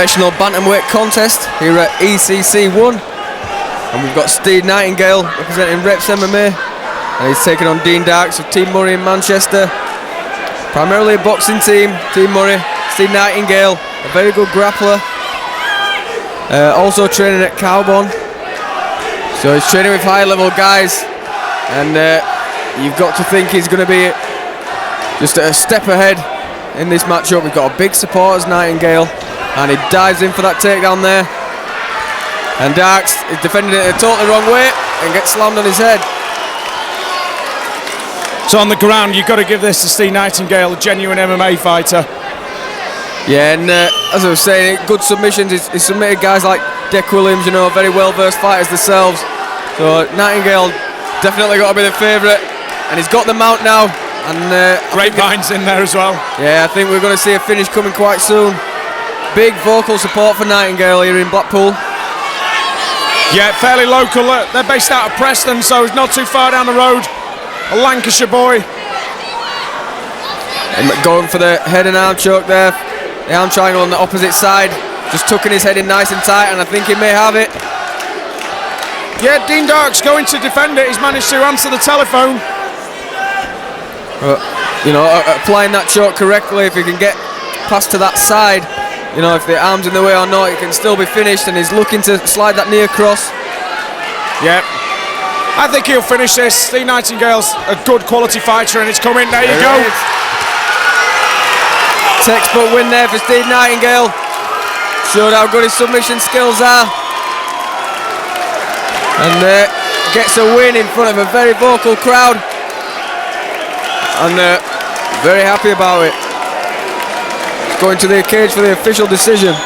professional bantamweight contest here at ECC 1. And we've got Steve Nightingale representing Reps MMA. And he's taking on Dean Darks of Team Murray in Manchester. Primarily a boxing team, Team Murray. Steve Nightingale, a very good grappler. Also training at Cowbon. So he's training with high-level guys. And you've got to think he's going to be just a step ahead in this matchup. We've got a big supporters, Nightingale. And he dives in for that takedown there. And Darks is defending it a totally wrong way and gets slammed on his head. So on the ground, you've got to give this to Steve Nightingale, a genuine MMA fighter. Yeah, and as I was saying, good submissions. He's submitted guys like Deck Williams, you know, very well-versed fighters themselves. So Nightingale definitely got to be the favourite. And he's got the mount now. And Grapevine's in there as well. Yeah, I think we're going to see a finish coming quite soon. Big vocal support for Nightingale here in Blackpool. Yeah, fairly local. They're based out of Preston, so it's not too far down the road. A Lancashire boy. And going for the head and arm choke there. The arm triangle on the opposite side. Just tucking his head in nice and tight, and I think he may have it. Yeah, Dean Darks going to defend it. He's managed to answer the telephone. You know, applying that choke correctly, if he can get past to that side, you know, if the arm's in the way or not, it can still be finished, and he's looking to slide that knee across. Yeah. I think he'll finish this. Steve Nightingale's a good quality fighter, and it's coming. There you go. Textbook win there for Steve Nightingale. Showed how good his submission skills are. And gets a win in front of a very vocal crowd. And very happy about it. Going to the cage for the official decision.